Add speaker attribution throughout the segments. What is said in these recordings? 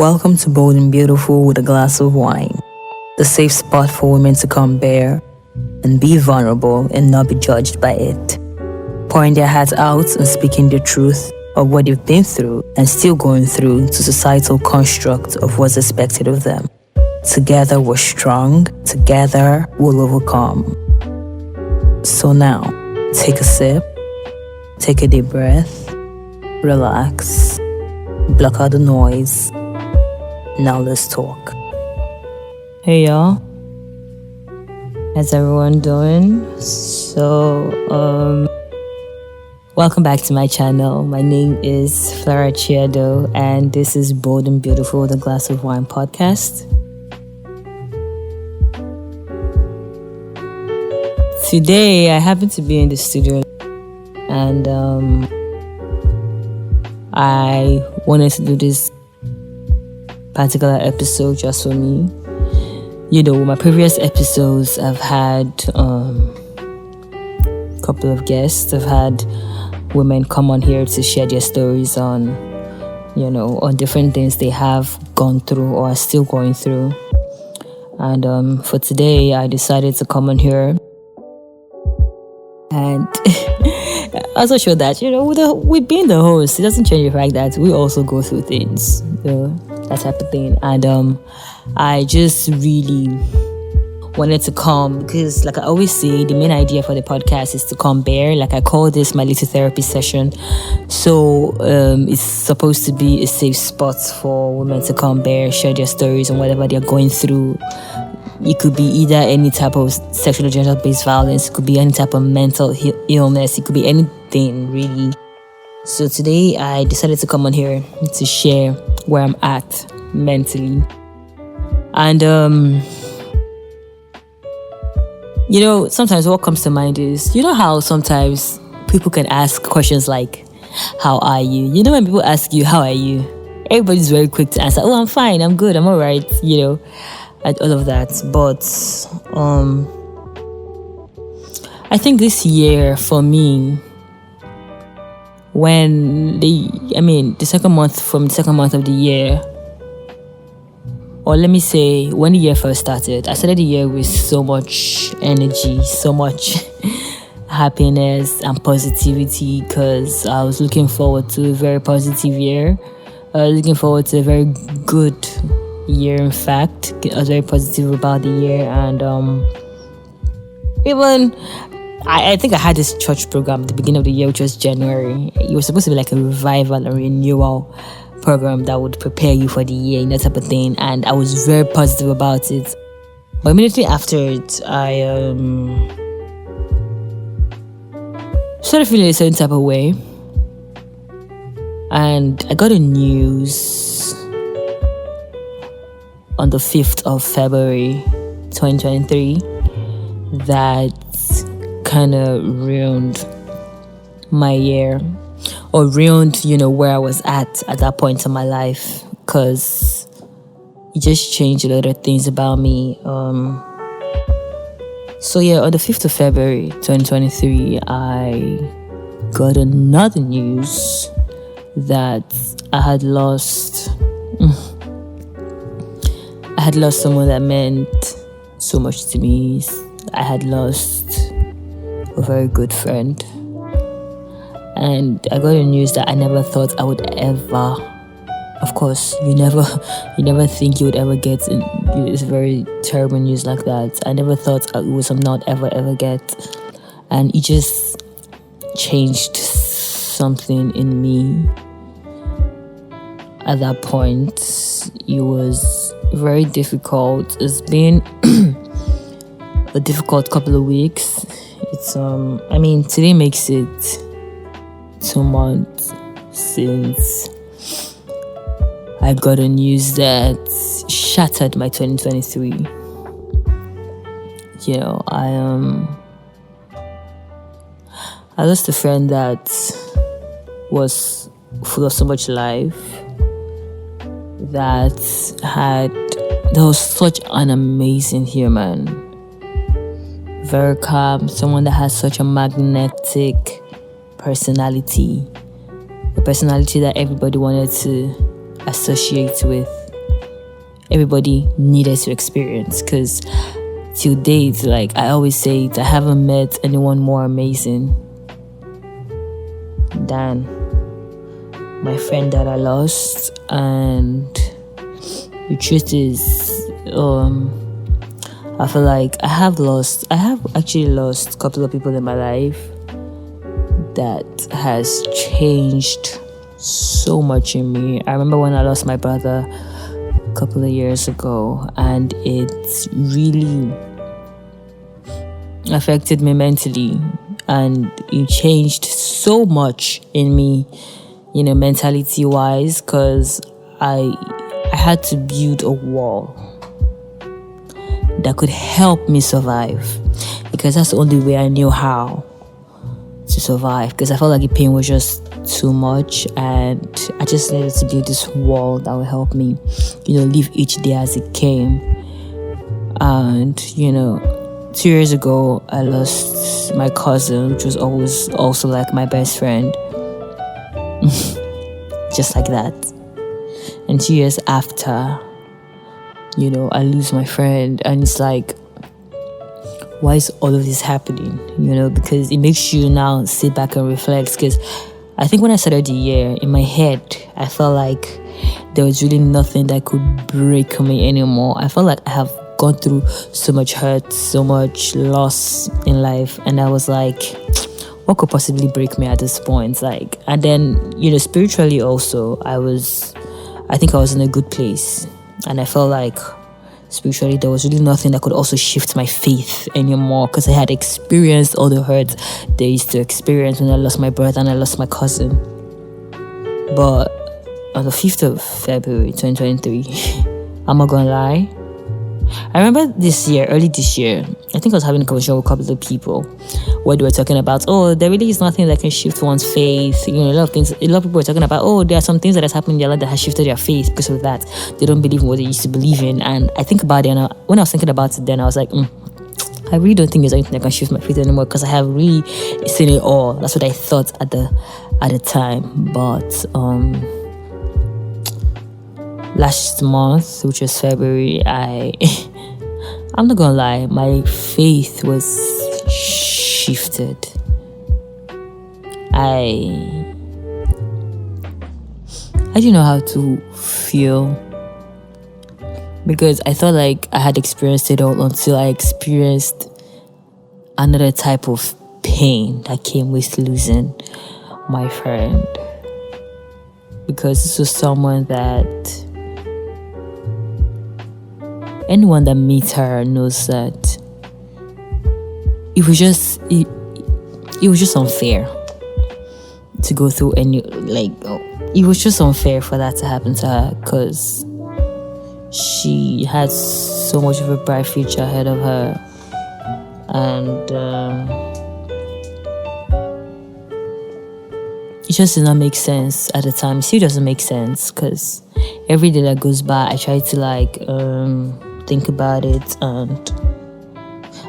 Speaker 1: Welcome to Bold and Beautiful with a glass of wine, the safe spot for women to come bare and be vulnerable and not be judged by it. Pouring their hearts out and speaking the truth of what they've been through and still going through to societal construct of what's expected of them. Together we're strong, together we'll overcome. So now, take a sip, take a deep breath, relax, block out the noise. Now let's talk. Hey y'all, how's everyone doing? Welcome back to my channel. My name is Flora Chiado and this is Bold and Beautiful, the Glass of Wine podcast. Today I happen to be in the studio and I wanted to do this particular episode just for me. You know, my previous episodes I've had a couple of guests. I've had women come on here to share their stories on, on different things they have gone through or are still going through. And for today, I decided to come on here and also show that, with being the host, it doesn't change the fact that we also go through things, that type of thing. And I just really wanted to come because, like I always say, the main idea for the podcast is to come bare. Like I call this my little therapy session. So it's supposed to be a safe spot for women to come bare, share their stories and whatever they're going through. It could be either any type of sexual or gender-based violence. It could be any type of mental illness. It could be anything, really. So today, I decided to come on here to share where I'm at mentally. And, sometimes what comes to mind is, how sometimes people can ask questions like, how are you? When people ask you, how are you? Everybody's very quick to answer, oh, I'm fine, I'm good, I'm all right, and all of that. But I think this year for me, when the second month of the year, or let me say when the year first started, I started the year with so much energy, so much happiness and positivity because I was looking forward to a very positive year. I was looking forward to a very good year. In fact, I was very positive about the year. And even I think I had this church program at the beginning of the year, which was January. It was supposed to be like a revival and renewal program that would prepare you for the year, that type of thing. And I was very positive about it. But immediately after it, I started feeling a certain type of way. And I got a news on the 5th of February 2023 that kind of ruined my year, or ruined, where I was at that point in my life, because it just changed a lot of things about me. So yeah, on the 5th of February 2023, I got another news that I had lost someone that meant so much to me. I had lost a very good friend. And I got a news that I never thought I would ever. Of course, you never think you would ever get. It's very terrible news like that. I never thought it was something I'd ever get. And it just changed something in me. At that point, it was very difficult. It's been a difficult couple of weeks. It's today makes it 2 months since I got a news that shattered my 2023. I lost a friend that was full of so much life, that was such an amazing human, very calm, someone that has such a magnetic personality, a personality that everybody wanted to associate with. everybody needed to experience. Because till date, like I always say, I haven't met anyone more amazing than my friend that I lost. And the truth is, I feel like I have actually lost a couple of people in my life that has changed so much in me. I remember when I lost my brother a couple of years ago, and it really affected me mentally, and it changed so much in me, mentality wise, because I had to build a wall that could help me survive, because that's the only way I knew how to survive, because I felt like the pain was just too much, and I just needed to build this wall that would help me, live each day as it came. And 2 years ago, I lost my cousin, which was always also like my best friend. Just like that. And 2 years after, I lose my friend, and it's like, why is all of this happening? Because it makes you now sit back and reflect. Because I think when I started the year, in my head, I felt like there was really nothing that could break me anymore. I felt like I have gone through so much hurt, so much loss in life, and I was like, what could possibly break me at this point? And then, spiritually also, I think I was in a good place, and I felt like spiritually there was really nothing that could also shift my faith anymore, because I had experienced all the hurt they used to experience when I lost my brother and I lost my cousin. But on the 5th of February 2023, I'm not gonna lie, I remember early this year, I think I was having a conversation with a couple of people where they were talking about, there really is nothing that can shift one's faith. A lot of people were talking about, there are some things that has happened in their life that has shifted their faith because of that. They don't believe in what they used to believe in. And I think about it, and when I was thinking about it then, I was like, I really don't think there's anything that can shift my faith anymore, because I have really seen it all. That's what I thought at the time. But last month, which was February, I'm not gonna lie, my faith was shifted. I didn't know how to feel, because I thought like I had experienced it all until I experienced another type of pain that came with losing my friend. Because this was someone that anyone that meets her knows that it was just unfair to go through it was just unfair for that to happen to her, because she had so much of a bright future ahead of her, and it just did not make sense at the time. It still doesn't make sense, because every day that goes by I try to think about it, and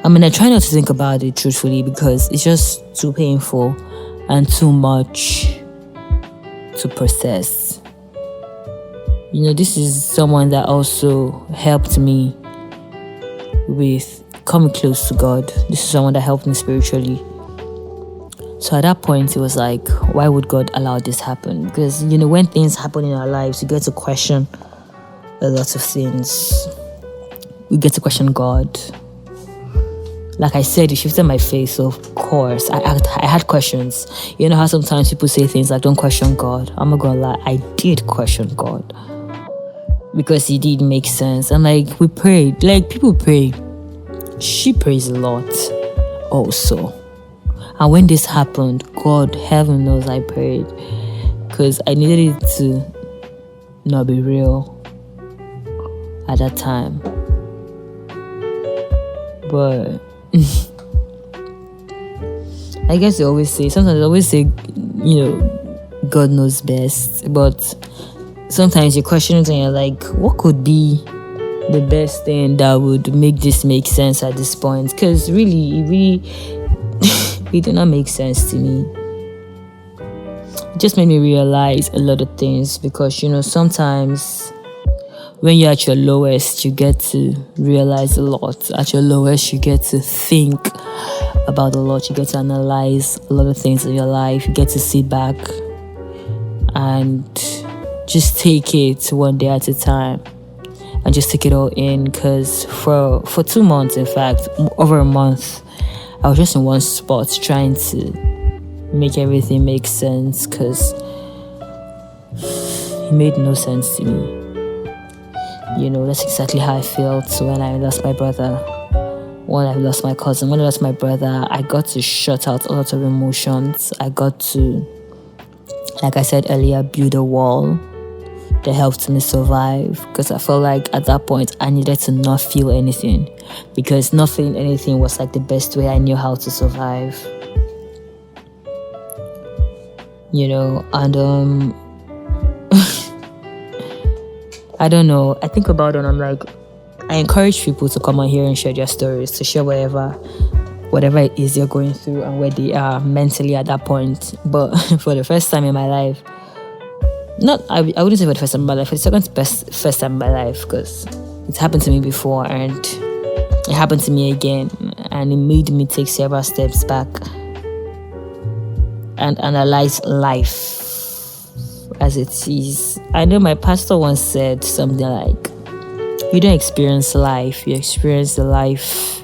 Speaker 1: I try not to think about it truthfully, because it's just too painful and too much to process. This is someone that also helped me with coming close to God. This is someone that helped me spiritually. So at that point, it was like, why would God allow this happen? Because, when things happen in our lives, we get to question a lot of things. We get to question God. Like I said, it shifted my faith, so of course, I had questions. You know how sometimes people say things like, don't question God? I'm not gonna lie, I did question God, because it did make sense. And we prayed, people pray. She prays a lot also. And when this happened, God, heaven knows I prayed, because I needed it to not be real at that time. But I guess sometimes they always say, God knows best. But sometimes you question it and you're like, what could be the best thing that would make this make sense at this point? Because really, it did not make sense to me. It just made me realize a lot of things, because, sometimes when you're at your lowest, you get to realize a lot. At your lowest, you get to think about a lot. You get to analyze a lot of things in your life. You get to sit back and just take it one day at a time and just take it all in. Because for 2 months, in fact, over a month, I was just in one spot trying to make everything make sense, because it made no sense to me. That's exactly how I felt when I lost my brother, when I lost my cousin, when I lost my brother. I got to shut out a lot of emotions. I got to, like I said earlier, build a wall that helped me survive, because I felt like at that point I needed to not feel anything, because not feeling anything was like the best way I knew how to survive. And I don't know. I think about it and I'm like, I encourage people to come on here and share their stories, to share whatever it is you're going through and where they are mentally at that point. But for the first time in my life, I wouldn't say for the first time in my life, for the first time in my life, because it's happened to me before and it happened to me again, and it made me take several steps back and analyze life as it is. I know my pastor once said something like, you don't experience life, you experience the life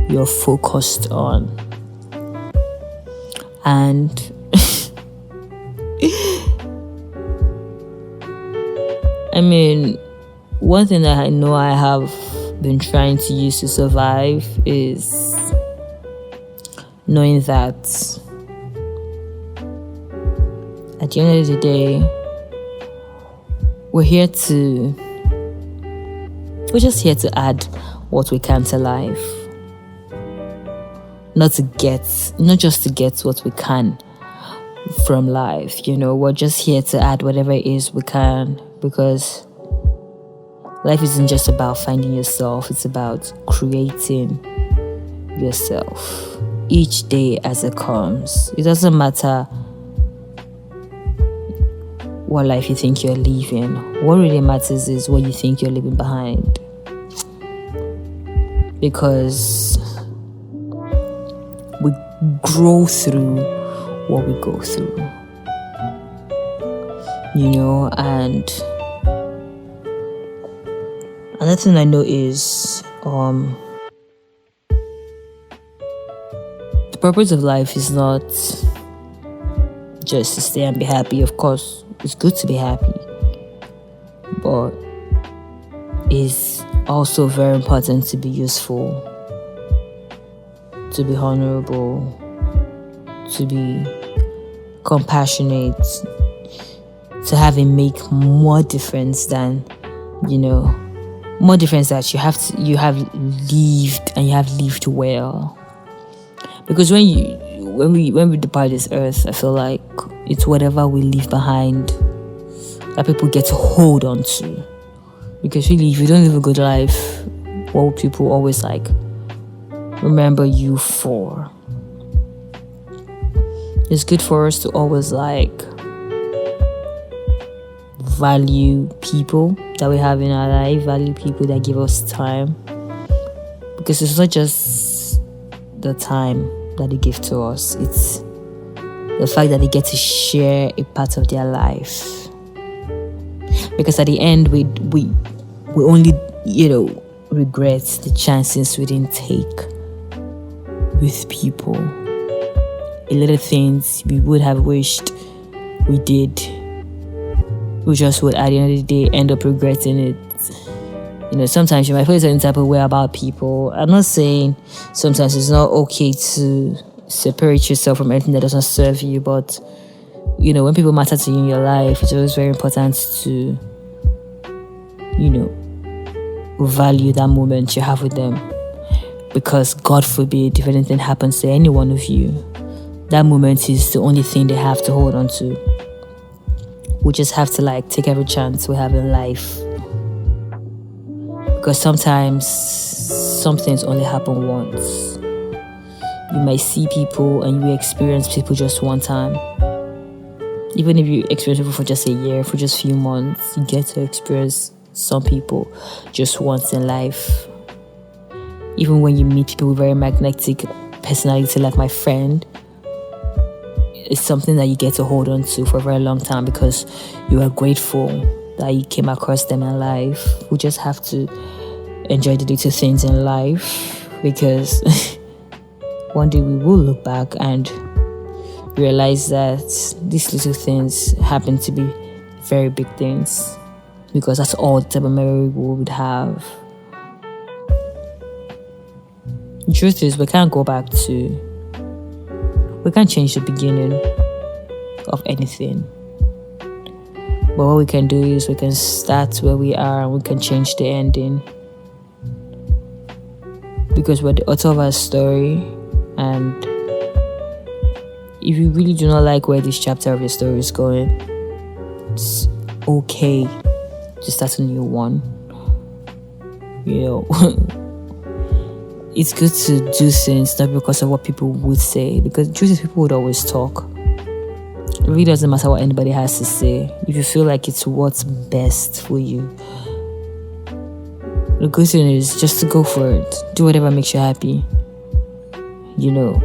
Speaker 1: you're focused on. And I mean, one thing that I know I have been trying to use to survive is knowing that at the end of the day, we're just here to add what we can to life. Not just to get what we can from life. We're just here to add whatever it is we can, because life isn't just about finding yourself, it's about creating yourself each day as it comes. It doesn't matter what life you think you're living. What really matters is what you think you're leaving behind. Because we grow through what we go through. And another thing I know is the purpose of life is not just to stay and be happy. Of course, it's good to be happy, but it's also very important to be useful, to be honorable, to be compassionate, to have it make more difference than, more difference that you have lived, and you have lived well. Because when we depart this earth, I feel like it's whatever we leave behind that people get to hold on to. Because really, if you don't live a good life, what will people always remember you for? It's good for us to always value people that we have in our life, value people that give us time. Because it's not just the time that they give to us, it's the fact that they get to share a part of their life. Because at the end, we only, regret the chances we didn't take with people. A lot of things we would have wished we did, we just would at the end of the day end up regretting it. Sometimes you might feel a certain type of way about people. I'm not saying sometimes it's not okay to separate yourself from anything that doesn't serve you, but when people matter to you in your life, it's always very important to value that moment you have with them. Because God forbid, if anything happens to any one of you, that moment is the only thing they have to hold on to. We just have to take every chance we have in life. Because sometimes some things only happen once. You might see people and you will experience people just one time. Even if you experience people for just a year, for just a few months, you get to experience some people just want in life. Even when you meet people with very magnetic personality like my friend, it's something that you get to hold on to for a very long time because you are grateful that you came across them in life. We just have to enjoy the little things in life because one day we will look back and realize that these little things happen to be very big things because that's all the type of memory we would have. The truth is, we can't change the beginning of anything. But what we can do is we can start where we are and we can change the ending. Because we're the author of our story, and if you really do not like where this chapter of your story is going, it's okay to start a new one. It's good to do things not because of what people would say, because the truth is people would always talk. It really doesn't matter what anybody has to say. If you feel like it's what's best for you, the good thing is just to go for it. Do whatever makes you happy. Live.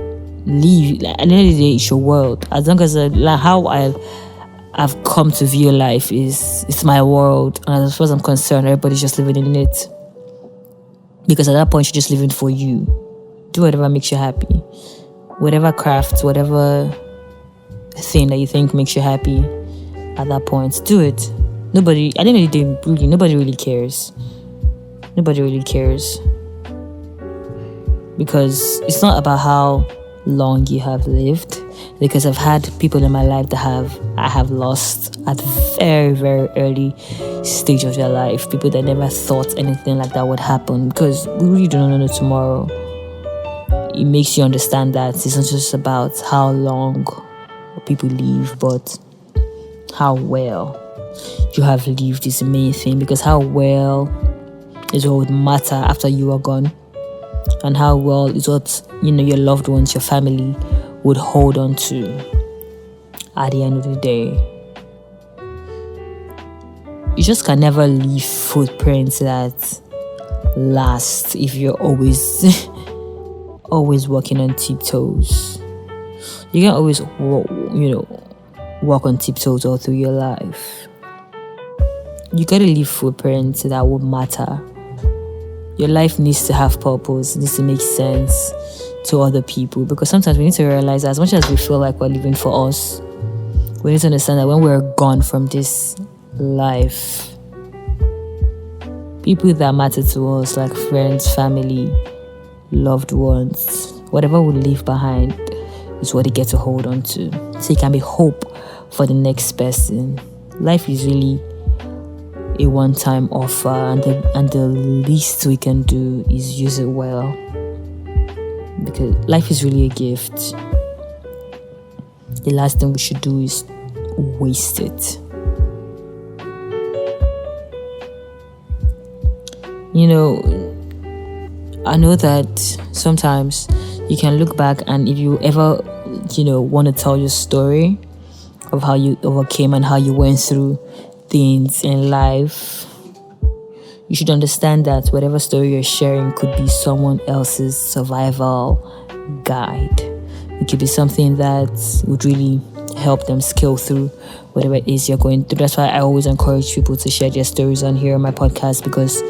Speaker 1: At the end of the day, it's your world. As long as how I've come to view life is it's my world, and as far as I'm concerned, everybody's just living in it. Because at that point, you're just living for you. Do whatever makes you happy. Whatever craft, whatever thing that you think makes you happy, at that point, do it. Nobody, at the end of the day, really, nobody really cares. Nobody really cares. Because it's not about how long you have lived. Because I've had people in my life that I have lost at very, very early stage of their life. People that never thought anything like that would happen. Because we really don't know tomorrow. It makes you understand that it's not just about how long people live, but how well you have lived is the main thing. Because how well is what would matter after you are gone. And how well is what, your loved ones, your family would hold on to at the end of the day. You just can never leave footprints that last if you're always walking on tiptoes. You can't always walk on tiptoes all through your life. You gotta leave footprints that would matter. Your life needs to have purpose, needs to make sense to other people, because sometimes we need to realize that as much as we feel like we're living for us, we need to understand that when we're gone from this life, people that matter to us, like friends, family, loved ones, whatever we leave behind is what they get to hold on to. So it can be hope for the next person. Life is really a one-time offer, and the least we can do is use it well, because life is really a gift. The last thing we should do is waste it. I know that sometimes you can look back, and if you ever want to tell your story of how you overcame and how you went through things in life, you should understand that whatever story you're sharing could be someone else's survival guide. It could be something that would really help them scale through whatever it is you're going through. That's why I always encourage people to share their stories on here on my podcast, because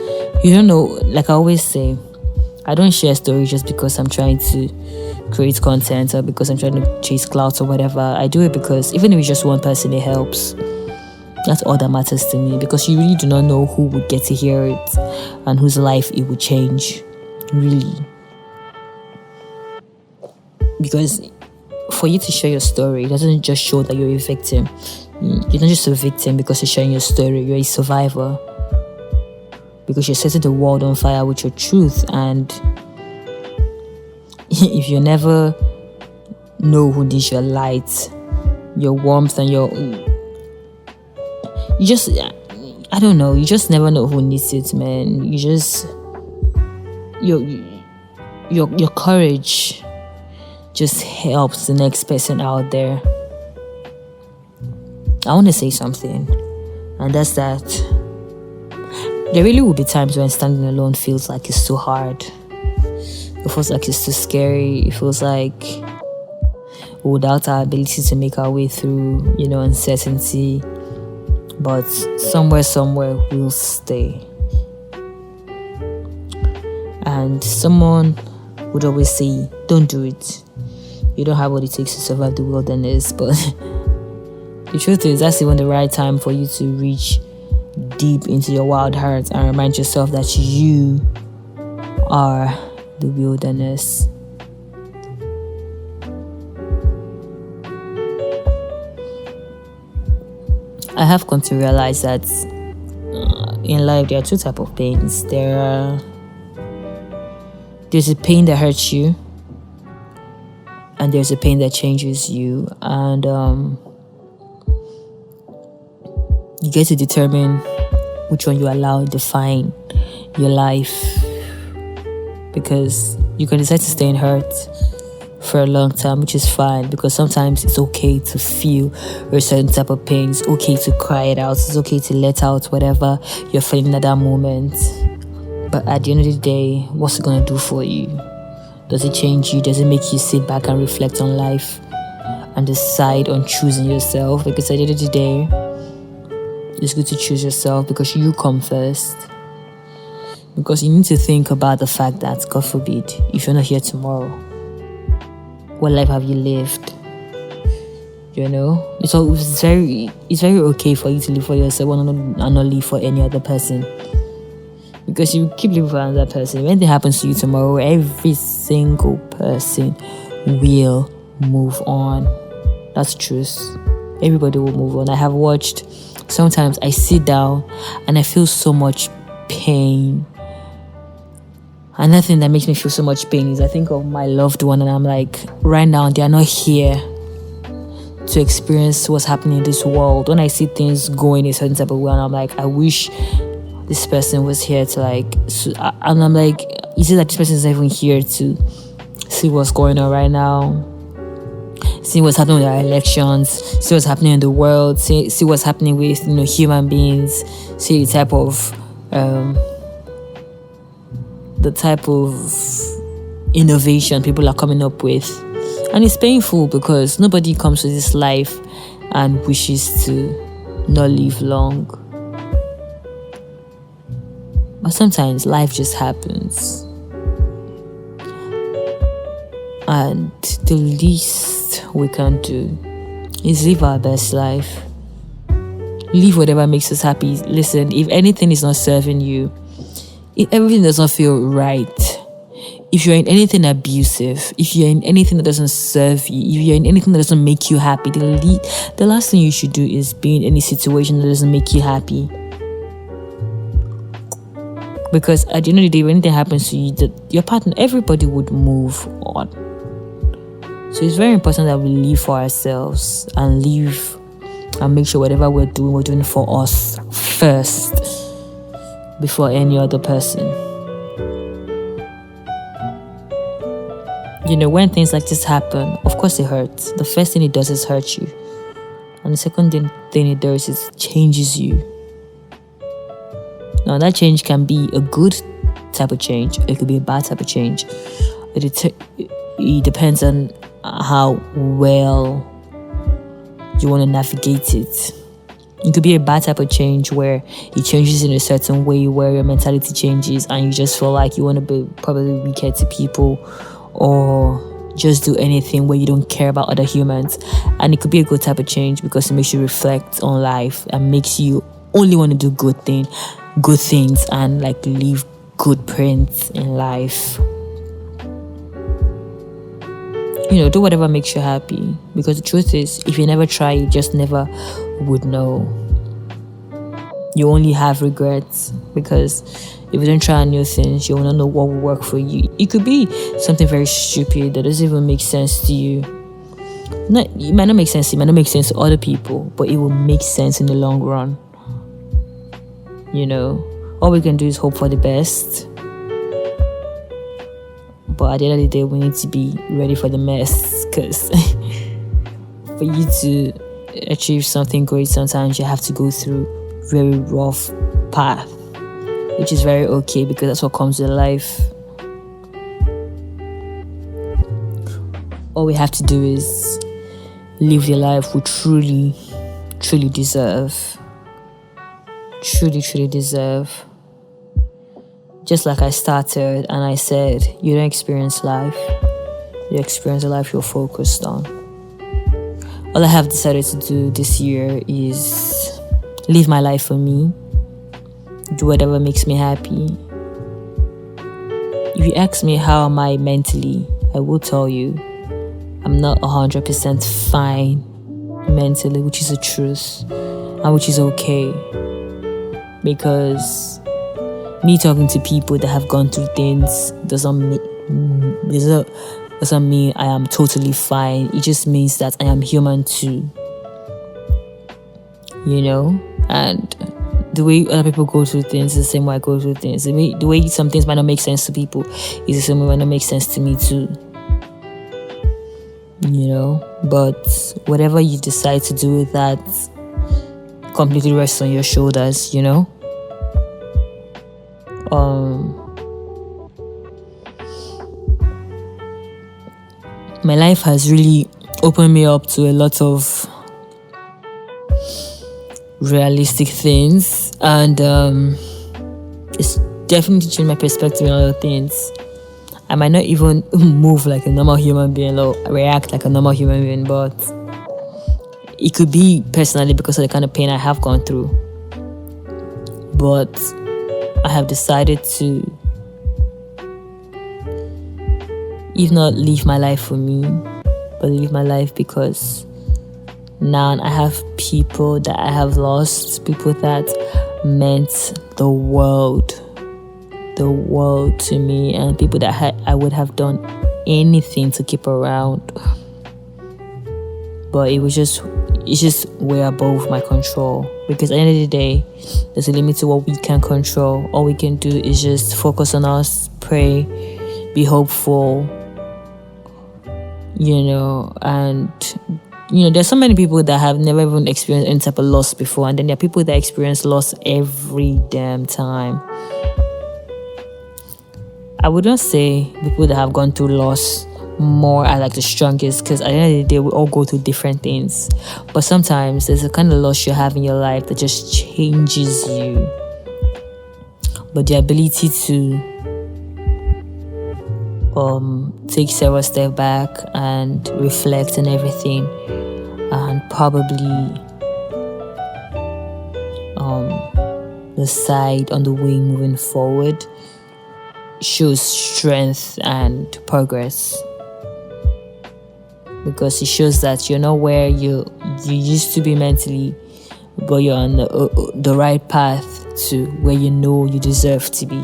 Speaker 1: you don't know, like I always say, I don't share stories just because I'm trying to create content or because I'm trying to chase clouds or whatever. I do it because even if it's just one person, it helps. That's all that matters to me, because you really do not know who would get to hear it and whose life it would change, really. Because for you to share your story, it doesn't just show that you're a victim. You're not just a victim because you're sharing your story, you're a survivor. Because you're setting the world on fire with your truth, and if you never know who needs your light, your warmth, and you just never know who needs it, man. Your courage just helps the next person out there. I want to say something, and that's that There really will be times when standing alone feels like it's so hard. It feels like it's too scary. It feels like without our ability to make our way through, uncertainty. But somewhere we'll stay. And someone would always say, don't do it. You don't have what it takes to survive the wilderness. But the truth is, that's even the right time for you to reach deep into your wild heart and remind yourself that you are the wilderness. I have come to realize that in life there are two types of pains. There's a pain that hurts you, and there's a pain that changes you. And you get to determine which one you allow define your life, because you can decide to stay in hurt for a long time, which is fine, because sometimes it's okay to feel a certain type of pain. It's okay to cry it out. It's okay to let out whatever you're feeling at that moment. But at the end of the day, what's it going to do for you? Does it change you? Does it make you sit back and reflect on life and decide on choosing yourself? Because at the end of the day, it's good to choose yourself, because you come first. Because you need to think about the fact that, God forbid, if you're not here tomorrow, what life have you lived? It's very okay for you to live for yourself and not live for any other person. Because you keep living for another person, when it happens to you tomorrow, every single person will move on. That's truth. Everybody will move on. I have watched, sometimes I sit down and I feel so much pain. Another thing that makes me feel so much pain is I think of my loved one and I'm like, right now they are not here to experience what's happening in this world. When I see things going a certain type of way, and I'm like, I wish this person was here to and I'm like, is it that this person is not even here to see what's going on right now? See what's happening with our elections, see what's happening in the world, see what's happening with human beings, see the type of innovation people are coming up with. And it's painful because nobody comes to this life and wishes to not live long. But sometimes life just happens. And the least we can do is live our best life. Live whatever makes us happy. Listen, if anything is not serving you, if everything does not feel right, if you're in anything abusive, if you're in anything that doesn't serve you, if you're in anything that doesn't make you happy, the last thing you should do is be in any situation that doesn't make you happy. Because at the end of the day, when anything happens to you, your partner, everybody would move on. So it's very important that we live for ourselves and live and make sure whatever we're doing for us first before any other person. When things like this happen, of course it hurts. The first thing it does is hurt you. And the second thing it does is changes you. Now that change can be a good type of change. It could be a bad type of change. It depends on how well you want to navigate it. It could be a bad type of change where it changes in a certain way, where your mentality changes and you just feel like you want to be probably wicked to people or just do anything where you don't care about other humans. And it could be a good type of change because it makes you reflect on life and makes you only want to do good things and leave good prints in life. Do whatever makes you happy, because the truth is, if you never try, you just never would know. You only have regrets, because if you don't try new things, you will not know what will work for you. It could be something very stupid that doesn't even make sense to you. It might not make sense to you, it might not make sense to other people, but it will make sense in the long run. All we can do is hope for the best. But at the end of the day, we need to be ready for the mess, because for you to achieve something great, sometimes you have to go through very rough path. which is very okay because that's what comes with life. All we have to do is live the life we truly, truly deserve. Truly, truly deserve. Just like I started and I said, you don't experience life. You experience the life you're focused on. All I have decided to do this year is live my life for me. Do whatever makes me happy. If you ask me how am I mentally, I will tell you I'm not 100% fine mentally, which is the truth and which is okay. Because me talking to people that have gone through things doesn't mean I am totally fine. It just means that I am human too. And the way other people go through things is the same way I go through things. The way some things might not make sense to people is the same way it might not make sense to me too. But whatever you decide to do with that completely rests on your shoulders, My life has really opened me up to a lot of realistic things, and it's definitely changed my perspective on other things. I might not even move like a normal human being or react like a normal human being, but it could be personally because of the kind of pain I have gone through. But I have decided to, if not live my life for me, but live my life because now I have people that I have lost, people that meant the world to me, and people that I would have done anything to keep around. But it's just way above my control, because at the end of the day, there's a limit to what we can control. All we can do is just focus on us, pray, be hopeful, and there's so many people that have never even experienced any type of loss before, and then there are people that experience loss every damn time. I would not say people that have gone through loss more are like the strongest, because at the end of the day, we all go through different things. But sometimes there's a kind of loss you have in your life that just changes you. But the ability to take several steps back and reflect on everything, and probably decide on the way moving forward, shows strength and progress, because it shows that you're not where you used to be mentally, but you're on the right path to where you deserve to be.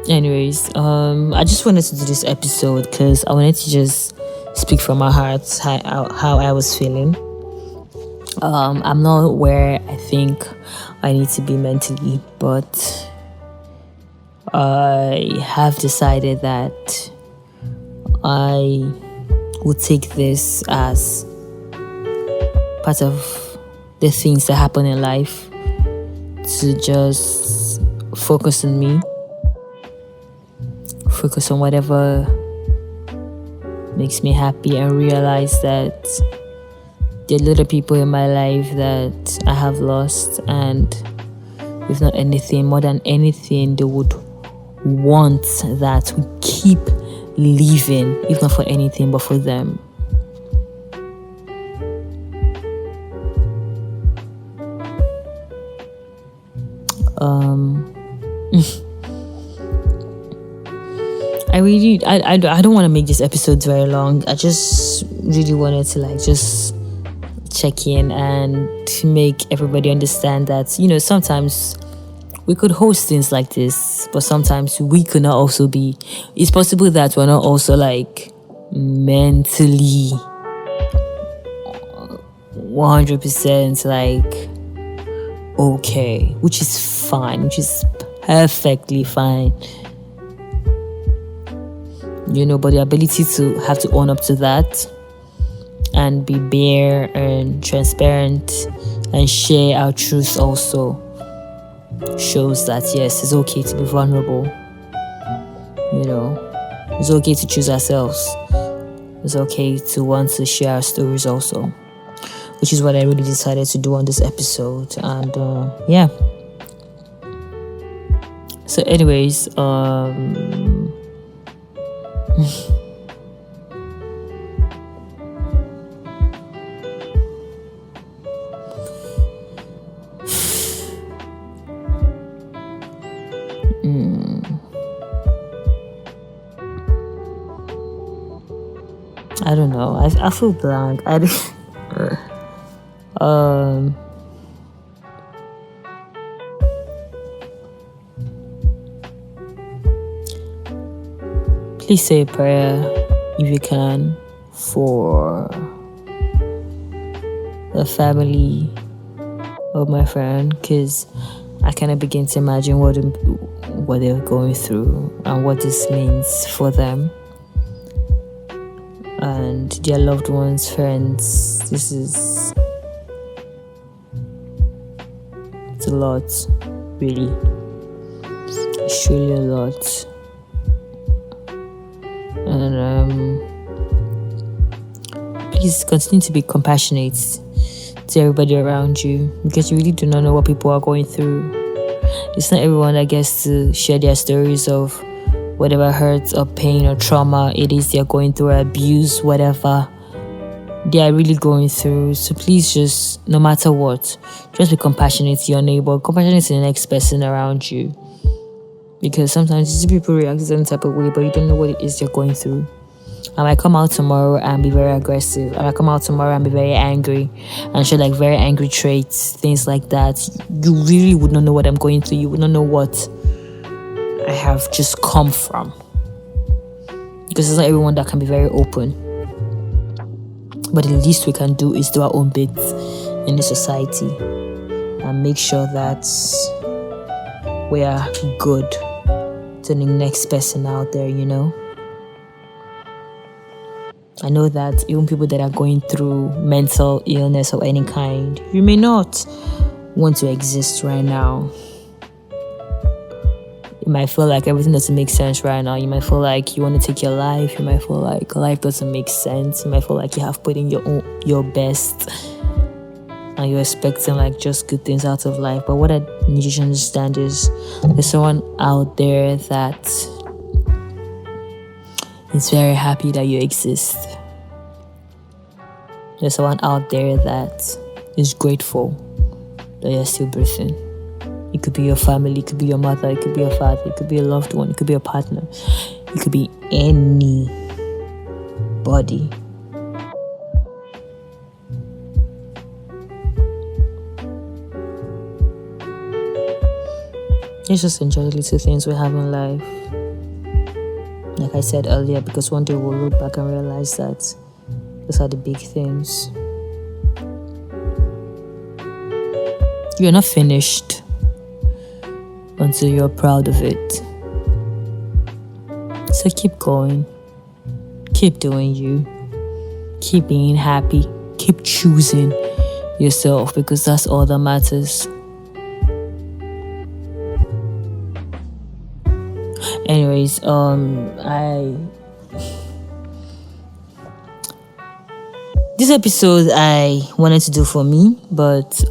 Speaker 1: Anyways, I just wanted to do this episode because I wanted to just speak from my heart how I was feeling. I'm not where I think I need to be mentally, but I have decided that I will take this as part of the things that happen in life, to just focus on me, focus on whatever makes me happy, and realize that there are little people in my life that I have lost, and if not anything, more than anything, they would want that we keep living, if not for anything, but for them. I don't want to make this episode very long. I just really wanted to just check in and to make everybody understand that, sometimes we could host things like this, but sometimes we could not also be. It's possible that we're not also mentally 100% okay, which is fine, which is perfectly fine. But the ability to have to own up to that and be bare and transparent and share our truth also shows that yes, it's okay to be vulnerable. It's okay to choose ourselves. It's okay to want to share our stories also, which is what I really decided to do on this episode. And yeah. So anyways, I don't know. I feel blank. Please say a prayer if you can for the family of my friend, because I cannot begin to imagine what they're going through and what this means for them and their loved ones, friends. It's a lot, really. It's really a lot. And please continue to be compassionate to everybody around you, because you really do not know what people are going through. It's not everyone that gets to share their stories of whatever hurts or pain or trauma it is they're going through, or abuse, whatever they are really going through. So please just, no matter what, just be compassionate to your neighbor, compassionate to the next person around you. Because sometimes you see people react a certain type of way, but you don't know what it is you're going through. I might come out tomorrow and be very aggressive. I might come out tomorrow and be very angry and show like very angry traits, things like that. You really would not know what I'm going through. You would not know what I have just come from. Because it's not everyone that can be very open. But the least we can do is do our own bit in the society and make sure that we are good to the next person out there, I know that even people that are going through mental illness of any kind, you may not want to exist right now. You might feel like everything doesn't make sense right now. You might feel like you want to take your life. You might feel like life doesn't make sense. You might feel like you have put in your best and you're expecting like just good things out of life. But what I need you to understand is there's someone out there that is very happy that you exist. There's someone out there that is grateful that you're still breathing. It could be your family, it could be your mother, it could be your father, it could be a loved one, it could be a partner, it could be anybody. Let's just enjoy the little things we have in life. Like I said earlier, because one day we'll look back and realize that those are the big things. You're not finished until you're proud of it. So keep going. Keep doing you. Keep being happy. Keep choosing yourself, because that's all that matters. Anyways, this episode I wanted to do for me, but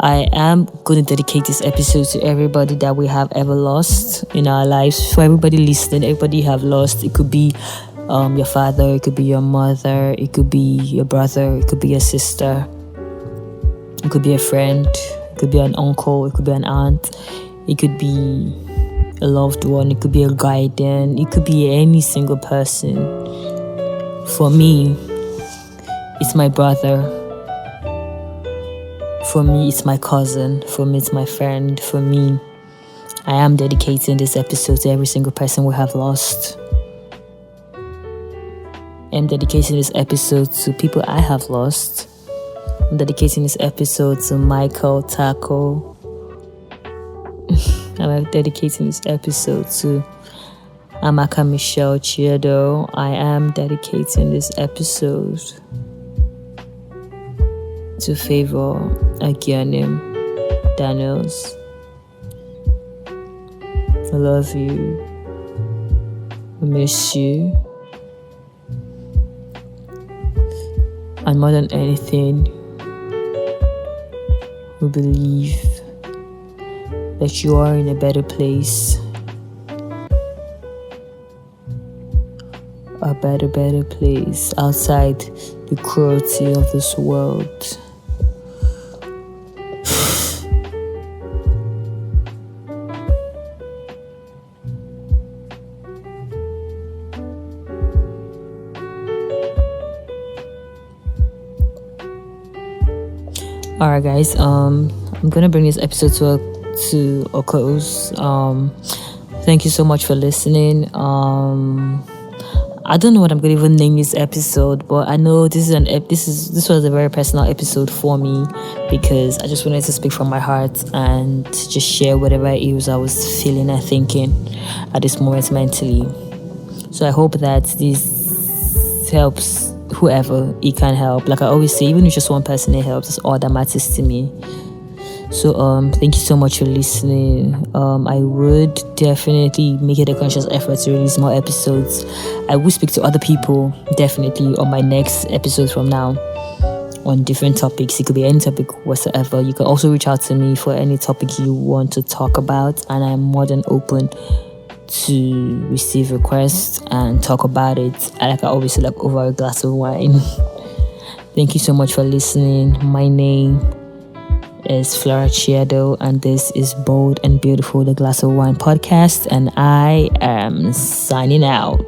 Speaker 1: I am going to dedicate this episode to everybody that we have ever lost in our lives. For everybody listening, everybody you have lost. It could be your father, it could be your mother, it could be your brother, it could be your sister, it could be a friend, it could be an uncle, it could be an aunt, it could be a loved one, it could be a guardian, it could be any single person. For me, it's my brother. For me, it's my cousin. For me, it's my friend. For me, I am dedicating this episode to every single person we have lost. I'm dedicating this episode to people I have lost. I'm dedicating this episode to Michael Taco. I'm dedicating this episode to Amaka Michelle Chiedo. I am dedicating this episode to favor Agianim Daniels. I love you. I miss you. And more than anything, we believe that you are in a better place. A better place outside the cruelty of this world. Alright guys, I'm gonna bring this episode to a close. Thank you so much for listening. I don't know what I'm gonna even name this episode, but I know this was a very personal episode for me, because I just wanted to speak from my heart and just share whatever it was I was feeling and thinking at this moment mentally. So I hope that this helps whoever it can help. Like I always say, even if just one person it helps, that's all that matters to me. So thank you so much for listening. I would definitely make it a conscious effort to release more episodes. I will speak to other people definitely on my next episode from now on different topics. It could be any topic whatsoever. You can also reach out to me for any topic you want to talk about, and I'm more than open to receive requests and talk about it. Like I always say, like over a glass of wine. Thank you so much for listening. My name is Flora Chiado, and this is Bold and Beautiful, the Glass of Wine podcast, and I am signing out.